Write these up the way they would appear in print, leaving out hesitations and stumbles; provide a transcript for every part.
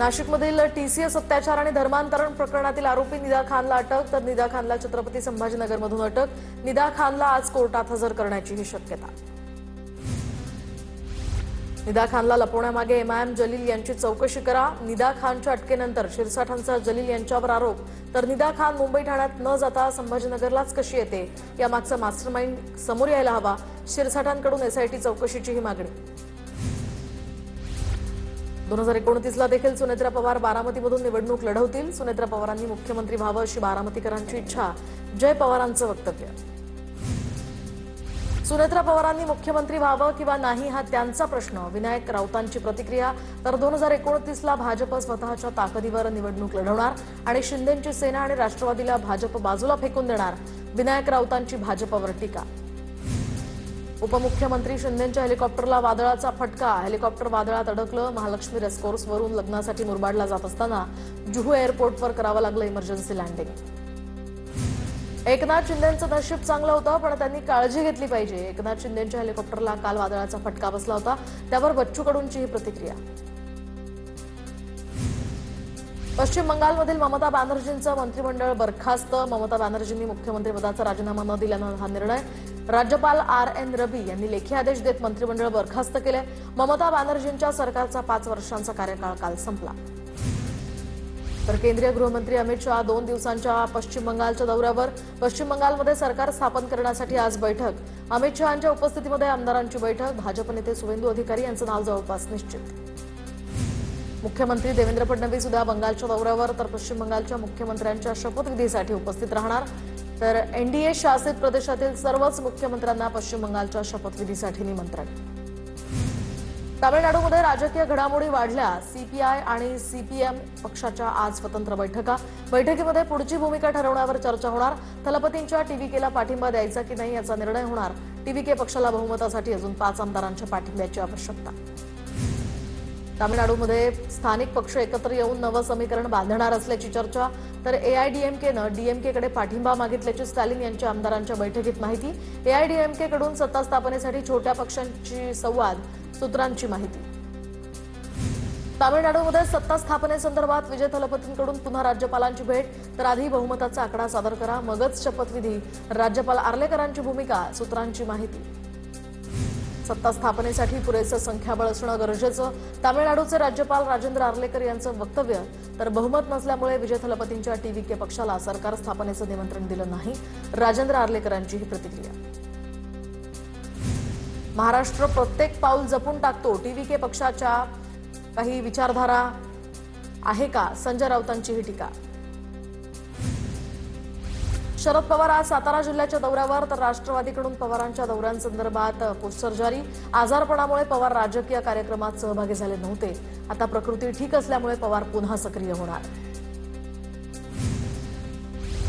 नाशिकमधील टीसीएस अत्याचार आणि धर्मांतरण प्रकरणातील आरोपी निदा खानला अटक, तर निदा खानला छत्रपती संभाजीनगरमधून अटक। निदा खानला आज कोर्टात हजर करण्याचीही शक्यता। निदा खानला लपवण्यामागे एमआयएम जलील यांची चौकशी करा। निदा खानच्या अटकेनंतर शिरसाठांचा जलील यांच्यावर आरोप, तर निदा खान मुंबई ठाण्यात न जाता संभाजीनगरलाच कशी येते यामागचा मास्टरमाइंड समोर यायला हवा। शिरसाठांकडून एसआयटी चौकशीचीही मागणी। 2029ला देखील सुनेत्रा पवार बारामतीमधून निवडणूक लढवतील। सुनेत्रा पवारांनी मुख्यमंत्री व्हावं अशी बारामतीकरांची इच्छा, जय पवारांचं वक्तव्य। सुनेत्रा पवारांनी मुख्यमंत्री व्हावं किंवा नाही हा त्यांचा प्रश्न, विनायक राऊतांची प्रतिक्रिया। तर 2029ला भाजप स्वतःच्या ताकदीवर निवडणूक लढवणार आणि शिंदेंची सेना आणि राष्ट्रवादीला भाजप बाजूला फेकून देणार, विनायक राऊतांची भाजपवर टीका। उपमुख्यमंत्री शिंदेंच्या हेलिकॉप्टरला वादळाचा फटका, हेलिकॉप्टर वादळात अडकलं। महालक्ष्मी रेसकोर्सवरून लग्नासाठी मुरबाडला जात असताना जुहू एअरपोर्टवर करावं लागलं इमर्जन्सी लँडिंग। एकनाथ शिंदेंचं नशीब चांगलं होतं, पण त्यांनी काळजी घेतली पाहिजे। एकनाथ शिंदेंच्या हेलिकॉप्टरला काल वादळाचा फटका बसला होता, त्यावर बच्चू कडूंचीही प्रतिक्रिया। पश्चिम बंगालमधील ममता बॅनर्जींचं मंत्रिमंडळ बरखास्त, ममता बॅनर्जींनी मुख्यमंत्रीपदाचा राजीनामा न दिल्यानं हा निर्णय। राज्यपाल RN रवी यांनी लेखी आदेश देत मंत्रिमंडळ बरखास्त केले। ममता बॅनर्जींच्या सरकारचा 5 वर्षांचा कार्यकाळ काल संपला। तर केंद्रीय गृहमंत्री अमित शहा 2 दिवसांच्या पश्चिम बंगालच्या दौऱ्यावर। पश्चिम बंगालमध्ये सरकार स्थापन करण्यासाठी आज बैठक, अमित शहांच्या उपस्थितीमध्ये आमदारांची बैठक। भाजप नेते सुवेंदू अधिकारी यांचं नाव जवळपास निश्चित। मुख्यमंत्री देवेंद्र फडणवीस उद्या बंगालच्या दौऱ्यावर, तर पश्चिम बंगालच्या मुख्यमंत्र्यांच्या शपथविधीसाठी उपस्थित राहणार। तर एनडीए शासित प्रदेशातील सर्वच मुख्यमंत्र्यांना पश्चिम बंगालच्या शपथविधीसाठी निमंत्रण। तामिळनाडूमध्ये राजकीय घडामोडी वाढल्या, सीपीआय आणि सीपीएम पक्षाच्या आज स्वतंत्र बैठका। बैठकीमध्ये पुढची भूमिका ठरवण्यावर चर्चा होणार। थलपतींच्या टीव्हीकेला पाठिंबा द्यायचा की नाही याचा निर्णय होणार। टीव्हीके पक्षाला बहुमतासाठी अजून 5 आमदारांच्या पाठिंब्याची आवश्यकता। तामिळनाडूमध्ये स्थानिक पक्ष एकत्र येऊन नवं समीकरण बांधणार असल्याची चर्चा, तर एआयडीएमकेनं डीएमकेकडे पाठिंबा मागितल्याची स्टॅलिन यांच्या आमदारांच्या बैठकीत माहिती। एआयडीएमकेकडून सत्ता स्थापनेसाठी छोट्या पक्षांची संवाद सूत्रांची माहिती। तामिळनाडूमध्ये सत्ता स्थापनेसंदर्भात विजय थलपतींकडून पुन्हा राज्यपालांची भेट, तर आधी बहुमताचा आकडा सादर करा मगच शपथविधी, राज्यपाल आर्लेकरांची भूमिका, सूत्रांची माहिती। सत्ता स्थापनेसाठी पुरेसं संख्याबळ असणं गरजेचं, तामिळनाडूचे राज्यपाल राजेंद्र आर्लेकर यांचं वक्तव्य। तर बहुमत नसल्यामुळे विजय थलपतींच्या टीव्हीके पक्षाला सरकार स्थापनेचं निमंत्रण दिलं नाही, राजेंद्र आर्लेकरांची ही प्रतिक्रिया। महाराष्ट्र प्रत्येक पाऊल जपून टाकतो, टीव्हीके पक्षाच्या काही विचारधारा आहे का, संजय राऊतांची ही टीका। शरद पवार आज सातारा जिल्ह्याच्या दौऱ्यावर, तर राष्ट्रवादीकडून पवारांच्या दौऱ्यांसंदर्भात पोस्टर जारी। आजारपणामुळे पवार राजकीय कार्यक्रमात सहभागी झाले नव्हते, आता प्रकृती ठीक असल्यामुळे पवार पुन्हा सक्रिय होणार।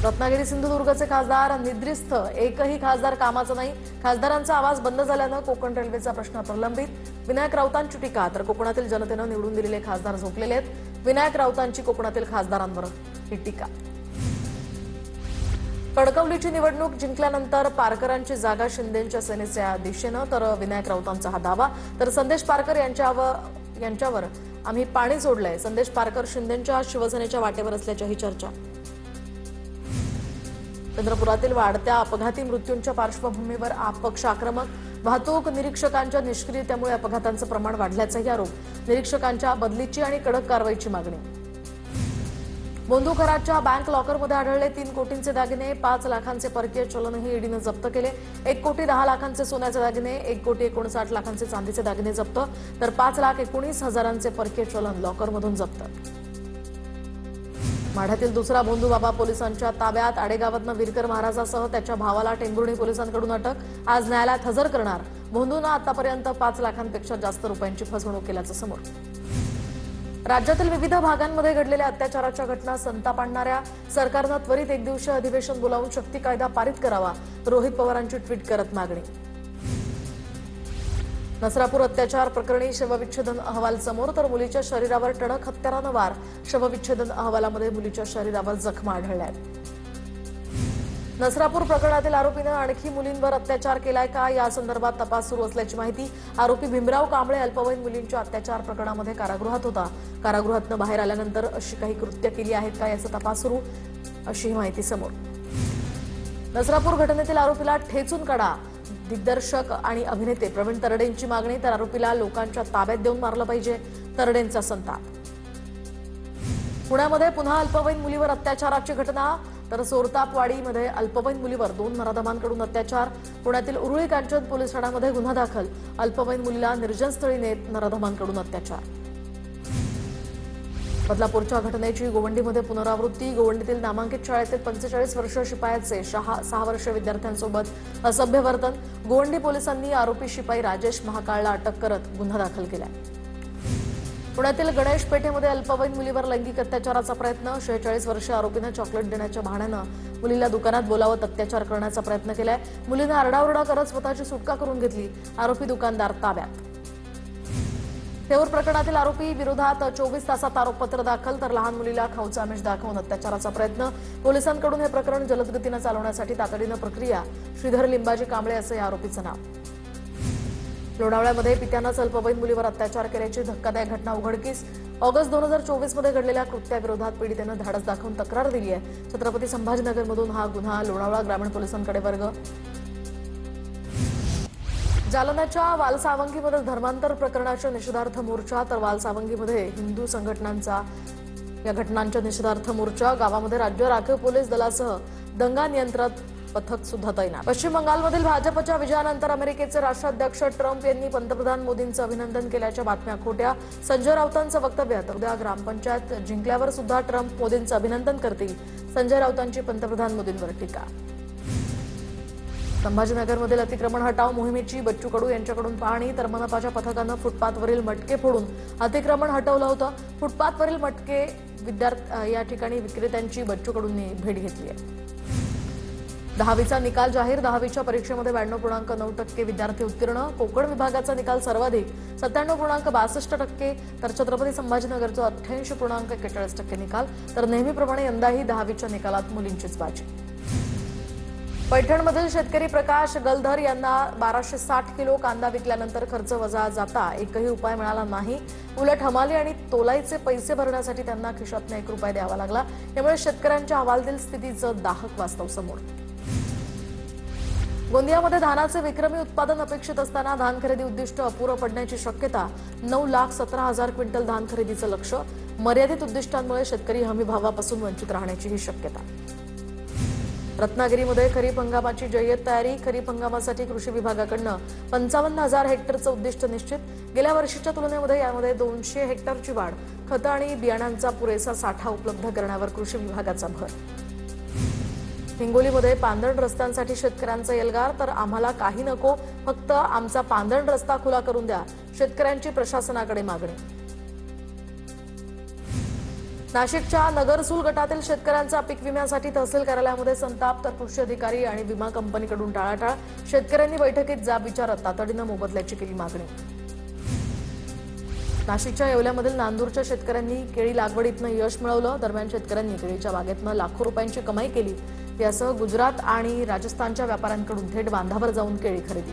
रत्नागिरी सिंधुदुर्गचे खासदार निद्रिस्त, एकही खासदार कामाचा नाही, खासदारांचा आवाज बंद झाल्यानं कोकण रेल्वेचा प्रश्न प्रलंबित। विनायक राऊतांची टीका, तर कोकणातील जनतेनं निवडून दिलेले खासदार झोपलेले आहेत, विनायक राऊतांची कोकणातील खासदारांवर ही टीका। कणकवलीची निवडणूक जिंकल्यानंतर पारकरांची जागा शिंदेंच्या सेनेच्या दिशेनं, तर विनायक राऊतांचा हा दावा। तर संदेश पारकर यांच्यावर आम्ही पाणी सोडलंय, संदेश पारकर शिंदेंच्या शिवसेनेच्या वाटेवर असल्याची चर्चा। चंद्रपुरातील वाढत्या अपघाती मृत्यूंच्या पार्श्वभूमीवर अपक्ष आक्रमक, वाहतूक निरीक्षकांच्या निष्क्रियतेमुळे अपघातांचं प्रमाण वाढल्याचाही आरोप, निरीक्षकांच्या बदलीची आणि कडक कारवाईची मागणी। बोंधुखराच्या बँक लॉकरमध्ये आढळले 3 कोटींचे दागिने, 5 लाखांचे परकीय चलनही ईडीनं जप्त केले। 1 कोटी 10 लाखांचे सोन्याचे दागिने, 1 कोटी 59 लाखांचे चांदीचे दागिने जप्त, तर 5,19,000चे परकीय चलन लॉकरमधून जप्त। माढ्यातील दुसरा भोंदू बाबा पोलिसांच्या ताब्यात, आडेगावातनं वीरकर महाराजासह त्याच्या भावाला टेंभुर्णी पोलिसांकडून अटक, आज न्यायालयात हजर करणार। भोंदूनं आतापर्यंत 5 लाखांपेक्षा जास्त रुपयांची फसवणूक केल्याचं समोर। राज्यातील विविध भागांमध्ये घडलेल्या अत्याचाराच्या घटना संताप आणणाऱ्या, सरकारनं त्वरित एकदिवसीय अधिवेशन बोलावून शक्ती कायदा पारित करावा, रोहित पवारांची ट्विट करत मागणी। नसरापूर अत्याचार प्रकरणी शवविच्छेदन अहवाल समोर, तर मुलीच्या शरीरावर टणक हत्यारानं वार, शवविच्छेदन अहवालामध्ये मुलीच्या शरीरावर जखमा आढळल्या आहेत। नसरापूर प्रकरणातील आरोपीनं आणखी मुलींवर अत्याचार केलाय का या संदर्भात तपास सुरू असल्याची माहिती। आरोपी भीमराव कांबळे अल्पवयीन मुलींच्या अत्याचार प्रकरणामध्ये कारागृहात होता। कारागृहातून बाहेर आल्यानंतर अशी काही कृत्य केली आहेत का याचा तपास सुरू, अशी माहिती समोर। नसरापूर घटनेतील आरोपीला ठेचून काढा, दिग्दर्शक आणि अभिनेते प्रवीण तरडेंची मागणी। तर आरोपीला लोकांच्या ताब्यात देऊन मारलं पाहिजे, तरडेंचा संताप। पुण्यामध्ये पुन्हा अल्पवयीन मुलीवर अत्याचाराची घटना। तर सोरतापवाडीमध्ये अल्पवयीन मुलीवर 2 नराधमांकडून अत्याचार। पुण्यातील उरुळी कांचन पोलीस ठाण्यामध्ये गुन्हा दाखल। अल्पवयीन मुलीला निर्जनस्थळी नेत नराधमांकडून अत्याचार। बदलापूरच्या घटनेची गोवंडीमध्ये पुनरावृत्ती। गोवंडीतील नामांकित शाळेतील 45 वर्षीय शिपायाचे 6 वर्षीय विद्यार्थ्यांसोबत असभ्य वर्तन। गोवंडी पोलिसांनी आरोपी शिपाई राजेश महाकाळला अटक करत गुन्हा दाखल केलाय। पुण्यातील गणेश पेठेमध्ये अल्पवयीन मुलीवर लैंगिक अत्याचाराचा प्रयत्न। 46 वर्षीय आरोपीनं चॉकलेट देण्याच्या बहाण्यानं मुलीला दुकानात बोलावत अत्याचार करण्याचा प्रयत्न केलाय। मुलीनं आरडाओरडा करत स्वतःची सुटका करून घेतली। आरोपी दुकानदार ताब्यात। थेऊर प्रकरणातील आरोपी विरोधात 24 तासात आरोपपत्र दाखल। तर लहान मुलीला खाऊचं आमिष दाखवून अत्याचाराचा प्रयत्न। पोलिसांकडून हे प्रकरण जलदगतीनं चालवण्यासाठी तातडीनं प्रक्रिया। श्रीधर लिंबाजी कांबळे असं या आरोपीचं नाव। लोणावळ्यामध्ये पित्यानंच अल्पवयीन मुलीवर अत्याचार केल्याची धक्कादायक घटना उघडकीस। ऑगस्ट 2024 मध्ये घडलेल्या कृत्याविरोधात पीडितेनं धाडस दाखवून तक्रार दिली आहे। छत्रपती संभाजीनगरमधून हा गुन्हा लोणावळा ग्रामीण पोलिसांकडे वर्ग। जालन्याच्या वालसावंगीमध्ये धर्मांतर प्रकरणाच्या निषेधार्थ मोर्चा। तर वालसावंगीमध्ये हिंदू संघटनांचा या घटनांच्या निषेधार्थ मोर्चा। गावामध्ये राज्य राखीव पोलीस दलासह दंगा नियंत्रण पथक सुद्धा तैनात। पश्चिम बंगालमधील भाजपच्या विजयानंतर अमेरिकेचे राष्ट्राध्यक्ष ट्रम्प यांनी पंतप्रधान मोदींचं अभिनंदन केल्याच्या बातम्या खोट्या। संजय राऊतांचं वक्तव्य। तर उद्या ग्रामपंचायत जिंकल्यावर सुद्धा ट्रम्प मोदींचं अभिनंदन करतील। संजय राऊतांची पंतप्रधान मोदींवर टीका। संभाजीनगरमधील अतिक्रमण हटाव मोहिमेची बच्चू कडू यांच्याकडून पाहणी। तर मनपाच्या पथकानं फुटपाथवरील मटके फोडून अतिक्रमण हटवलं होतं। फुटपाथवरील मटके या ठिकाणी विक्रेत्यांची बच्चू कडूंनी भेट घेतली आहे। 10वीचा निकाल जाहीर। 10वीच्या परीक्षेमध्ये 92.9% विद्यार्थी उत्तीर्ण। कोकण विभागाचा निकाल सर्वाधिक 97.62%। तर छत्रपती संभाजीनगरचा 88.41% निकाल। तर नेहमीप्रमाणे यंदाही 10वीच्या निकालात मुलींचीच बाजी। पैठणमधील शेतकरी प्रकाश गलधर यांना 1260 किलो कांदा विकल्यानंतर खर्च वजा जाता एकही उपाय मिळाला नाही। उलट हमाली आणि तोलाईचे पैसे भरण्यासाठी त्यांना खिशातून 1 रुपया द्यावा लागला। यामुळे शेतकऱ्यांच्या हवालदिल स्थितीचं दाहक वास्तव समोर। गोंदियामध्ये धानाचे विक्रमी उत्पादन अपेक्षित असताना धान खरेदी उद्दिष्ट अपुरं पडण्याची शक्यता। 9,17,000 क्विंटल धान खरेदीचं लक्ष्य। मर्यादित उद्दिष्टांमुळे शेतकरी हमी भावापासून वंचित राहण्याचीही शक्यता। रत्नागिरीमध्ये खरीप हंगामाची जय्यत तयारी। खरीप हंगामासाठी कृषी विभागाकडून 55,000 हेक्टरचं उद्दिष्ट निश्चित। गेल्या वर्षीच्या तुलनेमध्ये यामध्ये 200 हेक्टरची वाढ। खतं आणि बियाणांचा पुरेसा साठा उपलब्ध करण्यावर कृषी विभागाचा भर। हिंगोलीमध्ये पांदण रस्त्यांसाठी शेतकऱ्यांचा एल्गार। तर आम्हाला काही नको, फक्त आमचा पांदण रस्ता खुला करून द्या, शेतकऱ्यांची प्रशासनाकडे मागणी। नाशिकच्या नगरसूल गटातील शेतकऱ्यांचा पीक विम्यासाठी तहसील कार्यालयामध्ये संताप। तर कृषी अधिकारी आणि विमा कंपनीकडून टाळाटाळ। शेतकऱ्यांनी बैठकीत जाब विचारत तातडीनं मोबदल्याची केली मागणी। नाशिकच्या येवल्यामधील नांदूरच्या शेतकऱ्यांनी केळी लागवडीतनं यश मिळवलं। दरम्यान शेतकऱ्यांनी केळीच्या बागेतनं लाखो रुपयांची कमाई केली। यासह गुजरात आणि राजस्थानच्या व्यापाऱ्यांकडून थेट बांधावर जाऊन केळी खरेदी।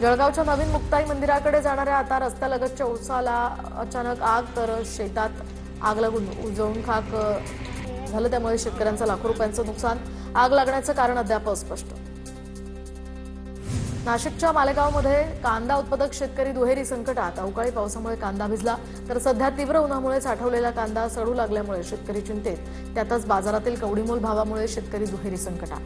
जळगावच्या नवीन मुक्ताई मंदिराकडे जाणाऱ्या आता रस्त्यालगतच्या उसाला अचानक आग। तर शेतात आग लागून उजळून खाक झालं। त्यामुळे शेतकऱ्यांचं लाखो रुपयांचं नुकसान। आग लागण्याचं कारण अद्याप अस्पष्ट। नाशिकच्या मालेगावमध्ये कांदा उत्पादक शेतकरी दुहेरी संकटात। अवकाळी पावसामुळे कांदा भिजला। तर सध्या तीव्र उन्हामुळे साठवलेला कांदा सडू लागल्यामुळे शेतकरी चिंतेत। त्यातच बाजारातील कवडीमोल भावामुळे शेतकरी दुहेरी संकटात।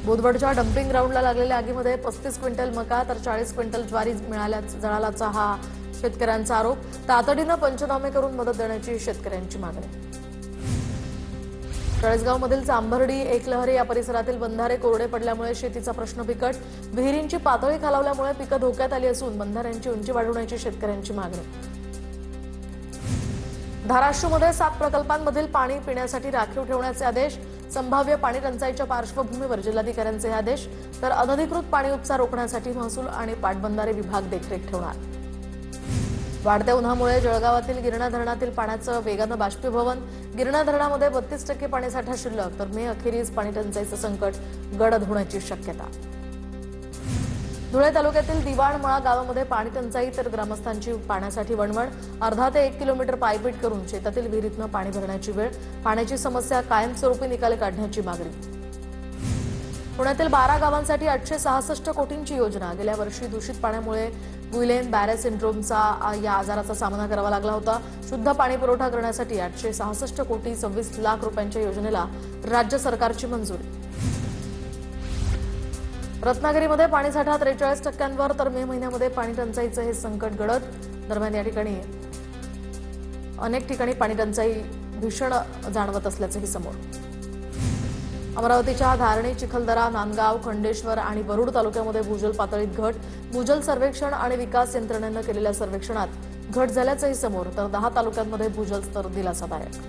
बोदवडच्या डम्पिंग ग्राउंडला लागलेल्या आगीमध्ये 35 क्विंटल मका तर 40 क्विंटल ज्वारी जळाल्याचा हा शेतकऱ्यांचा आरोप। तातडीनं पंचनामे करून मदत देण्याची शेतकऱ्यांची मागणी। चाळीसगावमधील चांभर्डी एकलहरे या परिसरातील बंधारे कोरडे पडल्यामुळे शेतीचा प्रश्न बिकट। विहिरींची पातळी खालावल्यामुळे पिकं धोक्यात आली असून बंधाऱ्यांची उंची वाढवण्याची शेतकऱ्यांची मागणी। धाराशिवमध्ये 7 प्रकल्पांमधील पाणी पिण्यासाठी राखीव ठेवण्याचे आदेश। संभाव्य पाणी टंचाईच्या पार्श्वभूमीवर जिल्हाधिकाऱ्यांचे आदेश। तर अनधिकृत पाणी उपसा रोखण्यासाठी महसूल आणि पाटबंधारे विभाग देखरेख ठेवणार। वाढत्या उन्हामुळे जळगावातील गिरणा धरणातील पाण्याचं वेगानं बाष्पीभवन. गिरणा धरणामध्ये 32% पाणीसाठा शिल्लक, तर मे अखेरीस पाणी टंचाईचं संकट गडद होण्याची शक्यता. धुळे तालुक्यातील दिवाणमळा गावामध्ये पाणी टंचाई, तर ग्रामस्थांची पाण्यासाठी वणवण. अर्धा ते 1 किलोमीटर पायपीट करून शेतातील विहिरीतनं पाणी भरण्याची वेळ. पाण्याची समस्या कायमस्वरूपी निकाली काढण्याची मागणी. पुण्यातील 12 गावांसाठी 866 कोटींची योजना. गेल्या वर्षी दूषित पाण्यामुळे गुइलेन बॅरे सिंड्रोमचा या आजाराचा सामना करावा लागला होता. शुद्ध पाणी पुरवठा करण्यासाठी 866 कोटी 26 लाख रुपयांच्या योजनेला राज्य सरकारची मंजुरी. रत्नागिरीमध्ये पाणीसाठा 43%वर, तर मे महिन्यामध्ये पाणी टंचाईचं हे संकट गडद. दरम्यान या ठिकाणी अनेक ठिकाणी पाणी टंचाई भीषण जाणवत असल्याचंही समोर. अमरावतीच्या धारणी, चिखलदरा, नांदगाव, खंडेश्वर आणि वरुड तालुक्यामध्ये भूजल पातळीत घट. भूजल सर्वेक्षण आणि विकास यंत्रणेनं केलेल्या सर्वेक्षणात घट झाल्याचंही समोर, तर 10 तालुक्यांमध्ये भूजल स्तर दिलासादायक.